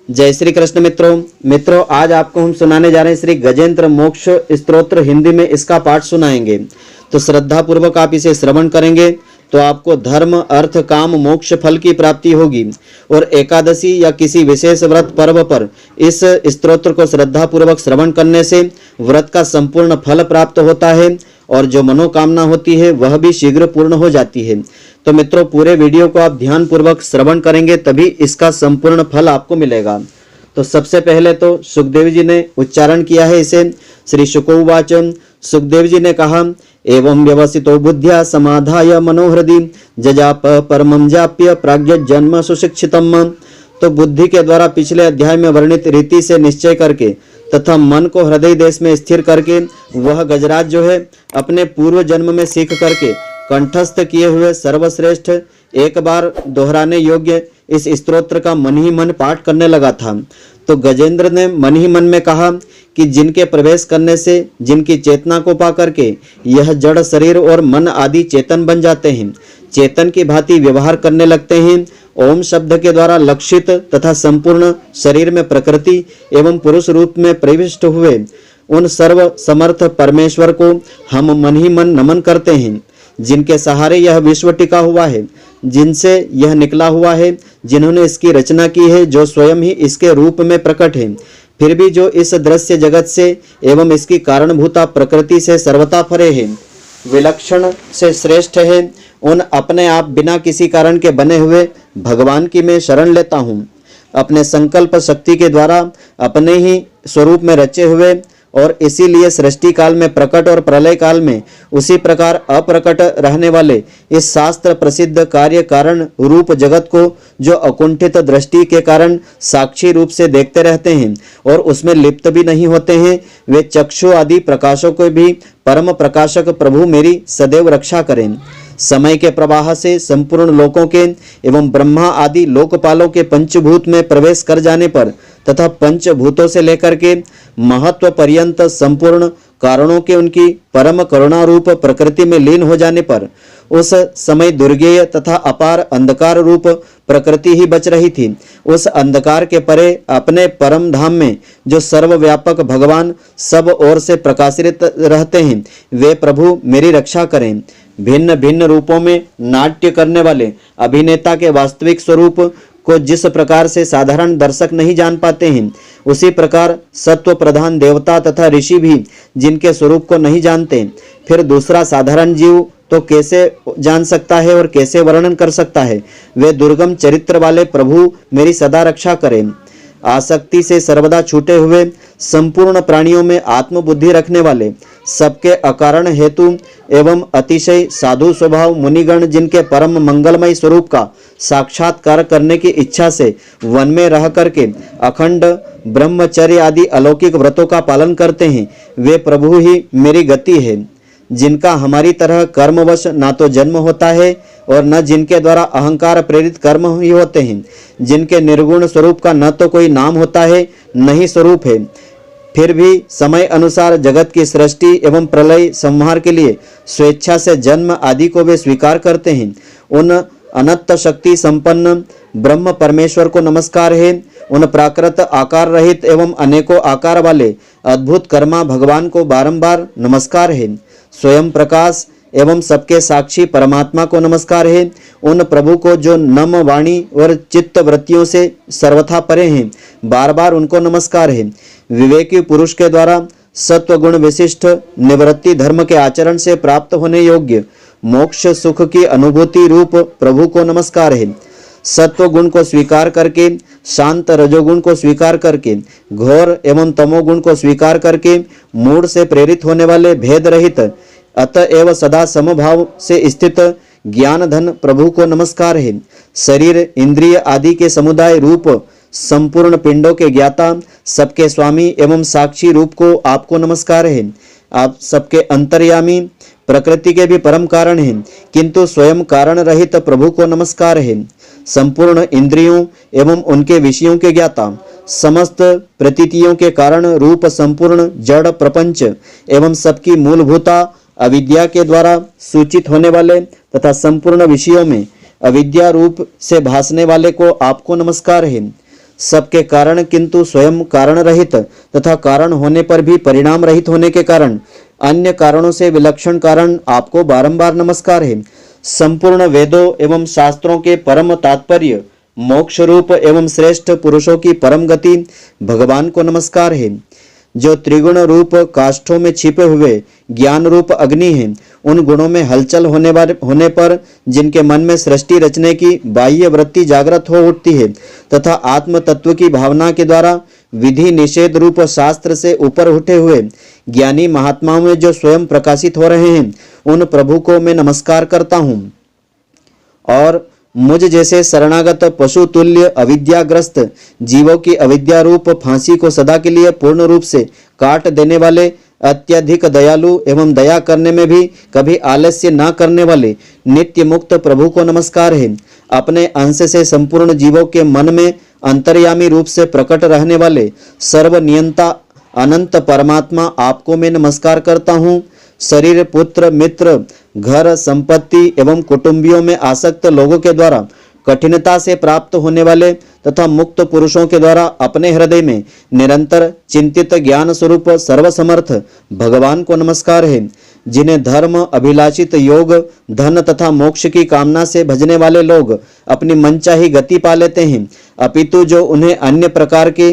जय श्री कृष्ण मित्रों आज आपको हम सुनाने जा रहे हैं श्री गजेंद्र मोक्ष स्तोत्र। हिंदी में इसका पाठ सुनाएंगे, तो श्रद्धा पूर्वक आप इसे श्रवण करेंगे तो आपको धर्म अर्थ काम मोक्ष फल की प्राप्ति होगी। और एकादशी या किसी विशेष व्रत पर्व पर इस स्तोत्र को श्रद्धा पूर्वक श्रवण करने से व्रत का संपूर्ण फल प्राप्त होता है और जो मनोकामना होती है वह भी शीघ्र पूर्ण हो जाती है। तो मित्रों, पूरे वीडियो को आप ध्यान पूर्वक श्रवण करेंगे तभी इसका संपूर्ण फल आपको मिलेगा। तो सबसे पहले तो सुखदेव जी ने उच्चारण किया है इसे। श्री शुकोवाच, सुखदेव जी ने कहा, एवं व्यवसितो बुद्ध्या समाधाय मनोहृदि जजाप परमं जाप्य प्राज्ञ जन्म सुशिक्षितम। तो बुद्धि के द्वारा पिछले अध्याय में वर्णित रीति से निश्चय करके तथा मन को हृदय देश में स्थिर करके वह गजराज जो है अपने पूर्व जन्म में सीख करके कंठस्थ किए हुए सर्वश्रेष्ठ एक बार दोहराने योग्य इस स्तोत्र का मन ही मन पाठ करने लगा था। तो गजेंद्र ने मन ही मन में कहा कि जिनके प्रवेश करने से जिनकी चेतना को पा करके यह जड़ शरीर और मन आदि चेतन बन जाते हैं, चेतन की भांति व्यवहार करने लगते हैं, ओम शब्द के द्वारा लक्षित तथा संपूर्ण शरीर में प्रकृति एवं पुरुष रूप में प्रविष्ट हुए उन सर्व समर्थ परमेश्वर को हम मन ही मन नमन करते हैं। जिनके सहारे यह विश्व टिका हुआ है, जिनसे यह निकला हुआ है, जिन्होंने इसकी रचना की है, जो स्वयं ही इसके रूप में प्रकट है, फिर भी जो इस दृश्य जगत से एवं इसकी कारणभूता प्रकृति से सर्वथा परे है, विलक्षण से श्रेष्ठ है, उन अपने आप बिना किसी कारण के बने हुए भगवान की मैं शरण लेता हूँ। अपने संकल्प शक्ति के द्वारा अपने ही स्वरूप में रचे हुए और इसीलिए सृष्टि काल में प्रकट और प्रलय काल में उसी प्रकार अप्रकट रहने वाले इस शास्त्र प्रसिद्ध कार्य कारण रूप जगत को जो अकुंठित दृष्टि के कारण साक्षी रूप से देखते रहते हैं और उसमें लिप्त भी नहीं होते हैं, वे चक्षु आदि प्रकाशों को भी परम प्रकाशक प्रभु मेरी सदैव रक्षा करें। समय के प्रवाह से संपूर्ण लोकों के एवं ब्रह्मा आदि लोकपालों के पंचभूत में प्रवेश कर जाने पर तथा पंचभूतों से लेकर के महत्व पर्यंत संपूर्ण कारणों के उनकी परम करुणा रूप प्रकृति में लीन हो जाने पर उस समय दुर्गेय तथा अपार अंधकार रूप प्रकृति ही बच रही थी। उस अंधकार के परे अपने परम धाम में जो सर्वव्यापक भगवान सब ओर से प्रकाशित रहते हैं, वे प्रभु मेरी रक्षा करें। भिन्न भिन्न रूपों में नाट्य करने वाले अभिनेता के वास्तविक स्वरूप को जिस प्रकार से साधारण दर्शक नहीं जान पाते हैं, उसी प्रकार सत्व प्रधान देवता तथा ऋषि भी जिनके स्वरूप को नहीं जानते, फिर दूसरा साधारण जीव तो कैसे जान सकता है और कैसे वर्णन कर सकता है। वे दुर्गम चरित्र वाले प्रभु मेरी सदा रक्षा करें। आसक्ति से सर्वदा छूटे हुए संपूर्ण प्राणियों में आत्मबुद्धि रखने वाले सबके अकारण हेतु एवं अतिशय साधु स्वभाव मुनिगण जिनके परम मंगलमय स्वरूप का साक्षात्कार करने की इच्छा से वन में रह करके अखंड ब्रह्मचर्य आदि अलौकिक व्रतों का पालन करते हैं, वे प्रभु ही मेरी गति है। जिनका हमारी तरह कर्मवश ना तो जन्म होता है और न जिनके द्वारा अहंकार प्रेरित कर्म ही होते हैं, जिनके निर्गुण स्वरूप का न तो कोई नाम होता है न ही स्वरूप है, फिर भी समय अनुसार जगत की सृष्टि एवं प्रलय संहार के लिए स्वेच्छा से जन्म आदि को वे स्वीकार करते हैं, उन अनंत शक्ति संपन्न ब्रह्म परमेश्वर को नमस्कार है। उन प्राकृत आकार रहित एवं अनेकों आकार वाले अद्भुत कर्मा भगवान को बारंबार नमस्कार है। स्वयं प्रकाश एवं सबके साक्षी परमात्मा को नमस्कार है। उन प्रभु को जो नम वाणी और चित्त वृत्तियों से सर्वथा परे हैं, बार बार उनको नमस्कार है। विवेकी पुरुष के द्वारा सत्व गुण विशिष्ट निवृत्ति धर्म के आचरण से प्राप्त होने योग्य मोक्ष सुख की अनुभूति रूप प्रभु को नमस्कार है। सत्व गुण को स्वीकार करके, शांत रजोगुण को स्वीकार करके, घोर एवं तमोगुण को स्वीकार करके मूड से प्रेरित होने वाले भेद रहित अतएव सदा समभाव से स्थित ज्ञान धन प्रभु को नमस्कार है। शरीर इंद्रिय आदि के समुदाय रूप संपूर्ण पिंडों के ज्ञाता सबके स्वामी एवं साक्षी रूप को आपको नमस्कार है। आप सबके अंतर्यामी प्रकृति के भी परम कारण हैं, किंतु स्वयं कारण रहित प्रभु को नमस्कार है। संपूर्ण इंद्रियों एवं उनके विषयों के ज्ञाता, समस्त प्रतीतियों के कारण रूप संपूर्ण जड़ प्रपंच एवं सबकी मूलभूता अविद्या के द्वारा सूचित होने वाले तथा संपूर्ण विषयों में अविद्या रूप से भासने वाले को आपको नमस्कार है। सबके कारण किंतु स्वयं कारण रहित तथा कारण होने पर भी परिणाम रहित होने के कारण अन्य कारणों से विलक्षण कारण आपको बारंबार नमस्कार है। संपूर्ण वेदों एवं शास्त्रों के परम तात्पर्य मोक्ष रूप एवं श्रेष्ठ पुरुषों की परम गति भगवान को नमस्कार है। जो त्रिगुण रूप काष्ठों में छिपे हुए ज्ञान रूप अग्नि हैं, उन गुणों में हलचल होने पर जिनके मन में सृष्टि रचने की बाह्य वृत्ति जागृत हो उठती है तथा आत्म तत्व की भावना के द्वारा विधि निषेध रूप शास्त्र से ऊपर उठे हुए ज्ञानी महात्माओं में जो स्वयं प्रकाशित हो रहे हैं, उन प्रभु को मैं नमस्कार करता हूँ। और मुझ जैसे शरणागत पशु तुल्य अविद्याग्रस्त जीवों की अविद्या रूप फांसी को सदा के लिए पूर्ण रूप से काट देने वाले, अत्यधिक दयालु एवं दया करने में भी कभी आलस्य न करने वाले नित्य मुक्त प्रभु को नमस्कार है। अपने अंश से संपूर्ण जीवों के मन में अंतर्यामी रूप से प्रकट रहने वाले सर्वनियंता अनंत परमात्मा आपको मैं नमस्कार करता हूँ। शरीर, पुत्र, मित्र, घर, संपत्ति एवं कुटुंबियों में आसक्त लोगों के द्वारा कठिनता से प्राप्त होने वाले तथा मुक्त पुरुषों के द्वारा अपने हृदय में निरंतर चिंतित ज्ञान स्वरूप सर्वसमर्थ भगवान को नमस्कार है। जिन्हें धर्म अभिलाषित योग, धन तथा मोक्ष की कामना से भजने वाले लोग अपनी मनचाही गति पा लेते हैं, अपितु जो उन्हें अन्य प्रकार के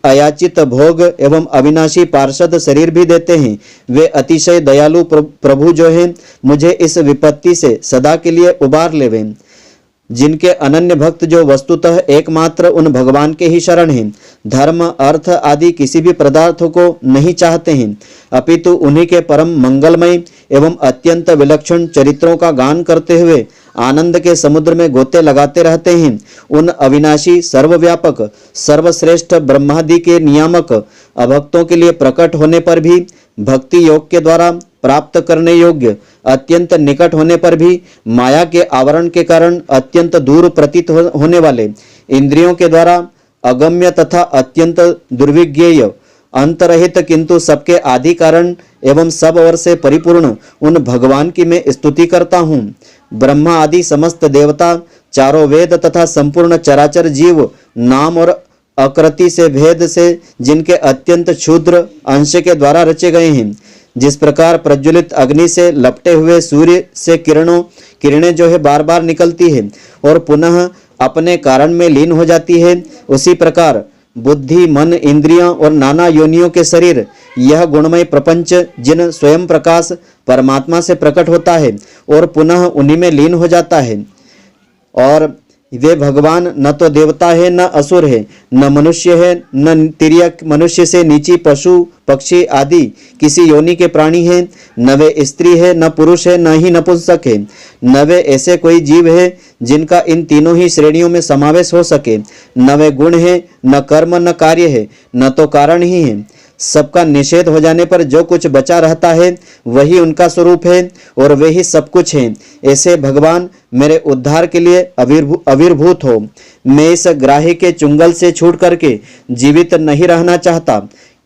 अयाचित भोग एवं अविनाशी पार्षद शरीर भी देते हैं, वे अतिशय दयालु प्रभु जो हैं, मुझे इस विपत्ति से सदा के लिए उबार लेवें। जिनके अनन्य भक्त जो वस्तुतः एकमात्र उन भगवान के ही शरण हैं, धर्म, अर्थ आदि किसी भी पदार्थों को नहीं चाहते हैं, अपितु उन्हीं के परम मंगलमय एवं अत्यंत विलक्षण चरित्रों का गान करते हुए आनंद के समुद्र में गोते लगाते रहते हैं, उन अविनाशी, सर्वव्यापक, सर्वश्रेष्ठ ब्रह्मादि के नियामक अभक्तों के लिए प्रकट होने पर भी, भक्ति योग के द्वारा प्राप्त करने योग्य, अत्यंत निकट होने पर भी माया के आवरण के कारण अत्यंत दूर प्रतीत होने वाले, इंद्रियों के द्वारा अगम्य तथा अत्यंत दुर्विज्ञेय, अंतरहित किंतु सबके आदि कारण एवं सब ओर से परिपूर्ण उन भगवान की मैं स्तुति करता हूँ। ब्रह्मा आदि समस्त देवता, चारों वेद तथा संपूर्ण चराचर जीव नाम और आकृति से भेद से जिनके अत्यंत क्षुद्र अंश के द्वारा रचे गए हैं, जिस प्रकार प्रज्वलित अग्नि से लपटे हुए सूर्य से किरणें जो है बार बार निकलती है और पुनः अपने कारण में लीन हो जाती है, उसी प्रकार बुद्धि, मन, इंद्रियां और नाना योनियों के शरीर, यह गुणमय प्रपंच जिन स्वयं प्रकाश परमात्मा से प्रकट होता है और पुनः उन्हीं में लीन हो जाता है। और वे भगवान न तो देवता है, न असुर है, न मनुष्य है, न तिर्यक मनुष्य से नीची पशु पक्षी आदि किसी योनि के प्राणी है, न वे स्त्री है, न पुरुष है, न ही नपुंसक है, न वे ऐसे कोई जीव है जिनका इन तीनों ही श्रेणियों में समावेश हो सके, न वे गुण है, न कर्म, न कार्य है, न तो कारण ही है। सबका निषेध हो जाने पर जो कुछ बचा रहता है वही उनका स्वरूप है और वे ही सब कुछ हैं। ऐसे भगवान मेरे उद्धार के लिए आविर्भूत हो। मैं इस ग्राही के चुंगल से छूट करके जीवित नहीं रहना चाहता,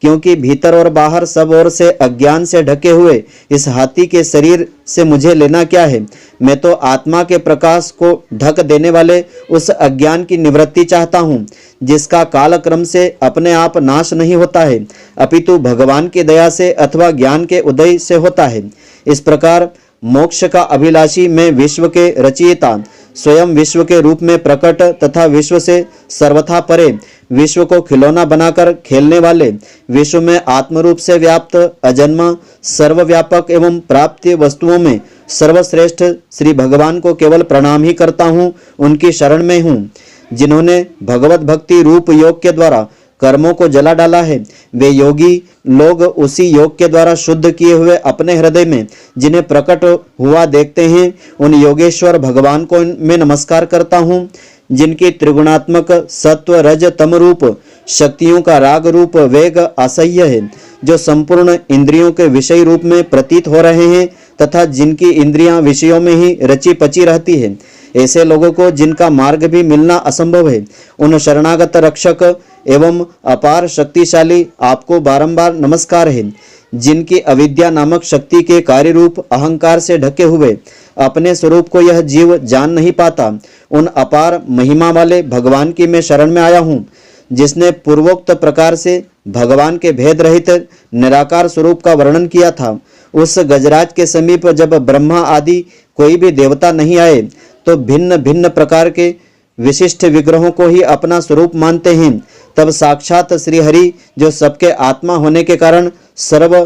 क्योंकि भीतर और बाहर सब ओर से अज्ञान से ढके हुए इस हाथी के शरीर से मुझे लेना क्या है। मैं तो आत्मा के प्रकाश को ढक देने वाले उस अज्ञान की निवृत्ति चाहता हूँ, जिसका कालक्रम से अपने आप नाश नहीं होता है, अपितु भगवान की दया से अथवा ज्ञान के उदय से होता है। इस प्रकार मोक्ष का अभिलाषी मैं विश्व के रचयिता, स्वयं विश्व के रूप में प्रकट तथा विश्व से सर्वथा परे, विश्व को खिलौना बनाकर खेलने वाले, विश्व में आत्मरूप से व्याप्त, अजन्मा, सर्वव्यापक एवं प्राप्त वस्तुओं में सर्वश्रेष्ठ श्री भगवान को केवल प्रणाम ही करता हूँ, उनकी शरण में हूँ। जिन्होंने भगवत भक्ति रूप योग के द्वारा कर्मों को जला डाला है, वे योगी लोग उसी योग के द्वारा शुद्ध किए हुए अपने हृदय में जिन्हें प्रकट हुआ देखते हैं, उन योगेश्वर भगवान को मैं नमस्कार करता हूँ। जिनकी त्रिगुणात्मक सत्व रज तम रूप शक्तियों का राग रूप वेग असह्य है, जो संपूर्ण इंद्रियों के विषय रूप में प्रतीत हो रहे हैं तथा जिनकी इंद्रियां विषयों में ही रची पची रहती है, ऐसे लोगों को जिनका मार्ग भी मिलना असंभव है, उन शरणागत रक्षक एवं अपार शक्तिशाली आपको बारंबार नमस्कार है। जिनकी अविद्या नामक शक्ति के कार्य रूप अहंकार से ढके हुए अपने स्वरूप को यह जीव जान नहीं पाता, उन अपार महिमा वाले भगवान की मैं शरण में आया हूँ। जिसने पूर्वोक्त प्रकार से भगवान के भेद रहित निराकार स्वरूप का वर्णन किया था, उस गजराज के समीप जब ब्रह्मा आदि कोई भी देवता नहीं आए तो भिन्न भिन्न प्रकार के विशिष्ट विग्रहों को ही अपना स्वरूप मानते हैं, तब साक्षात श्री हरि जो सबके आत्मा होने के कारण सर्व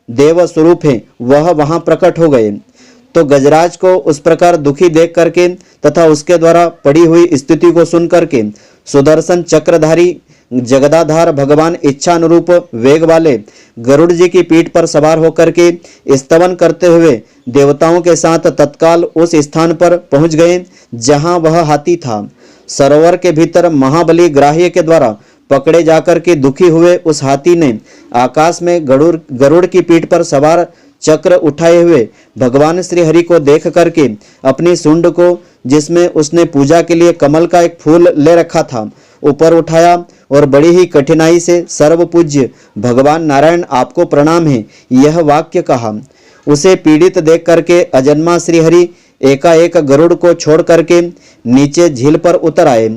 देव स्वरूप हैं, वह वहां प्रकट हो गए। तो गजराज को उस प्रकार दुखी देख करके तथा उसके द्वारा पड़ी हुई स्थिति को सुन करके सुदर्शन चक्रधारी जगदाधार भगवान इच्छा अनुरूप वेग वाले गरुड़ जी की पीठ पर सवार होकर के स्तवन करते हुए देवताओं के साथ तत्काल उस स्थान पर पहुंच गए जहां वह हाथी था। सरोवर के भीतर महाबली ग्राह्य के द्वारा पकड़े जाकर के दुखी हुए उस हाथी ने आकाश में गरुड़ की पीठ पर सवार चक्र उठाए हुए भगवान श्री हरि को देख करके अपनी सूंड को, जिसमें उसने पूजा के लिए कमल का एक फूल ले रखा था, ऊपर उठाया और बड़ी ही कठिनाई से सर्व पूज्य भगवान नारायण आपको प्रणाम है, यह वाक्य कहा। उसे पीड़ित देख करके अजन्मा श्री हरि एकाएक गरुड़ को छोड़ करके नीचे झील पर उतर आए।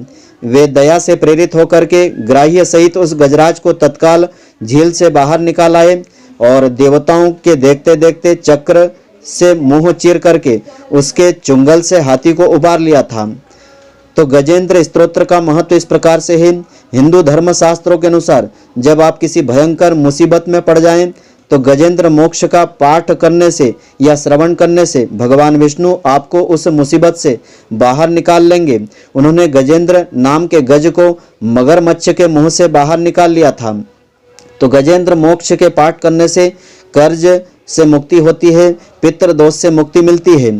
वे दया से प्रेरित होकर के ग्राह्य सहित उस गजराज को तत्काल झील से बाहर निकाल आए और देवताओं के देखते देखते चक्र से मुंह चीर करके उसके चुंगल से हाथी को उबार लिया था। तो गजेंद्र स्तोत्र का महत्व इस प्रकार से है। हिंदू धर्म शास्त्रों के अनुसार जब आप किसी भयंकर मुसीबत में पड़ जाएं तो गजेंद्र मोक्ष का पाठ करने से या श्रवण करने से भगवान विष्णु आपको उस मुसीबत से बाहर निकाल लेंगे। उन्होंने गजेंद्र नाम के गज को मगरमच्छ के मुंह से बाहर निकाल लिया था। तो गजेंद्र मोक्ष के पाठ करने से कर्ज से मुक्ति होती है, पितृ दोष से मुक्ति मिलती है।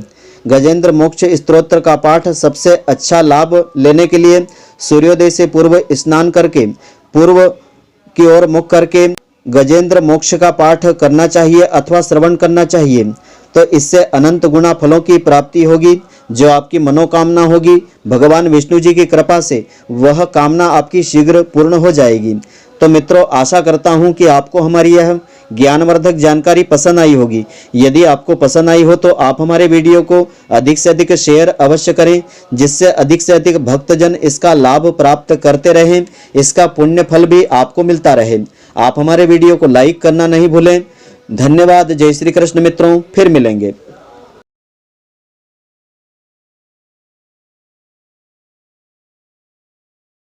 गजेंद्र मोक्ष स्तोत्र का पाठ सबसे अच्छा लाभ लेने के लिए सूर्योदय से पूर्व स्नान करके पूर्व की ओर मुख करके गजेंद्र मोक्ष का पाठ करना चाहिए अथवा श्रवण करना चाहिए। तो इससे अनंत गुना फलों की प्राप्ति होगी। जो आपकी मनोकामना होगी भगवान विष्णु जी की कृपा से वह कामना आपकी शीघ्र पूर्ण हो जाएगी। तो मित्रों, आशा करता हूं कि आपको हमारी यह ज्ञानवर्धक जानकारी पसंद आई होगी। यदि आपको पसंद आई हो तो आप हमारे वीडियो को अधिक से अधिक शेयर अवश्य करें, जिससे अधिक से अधिक भक्तजन इसका लाभ प्राप्त करते रहें, इसका पुण्य फल भी आपको मिलता रहे। आप हमारे वीडियो को लाइक करना नहीं भूलें। धन्यवाद। जय श्री कृष्ण मित्रों, फिर मिलेंगे।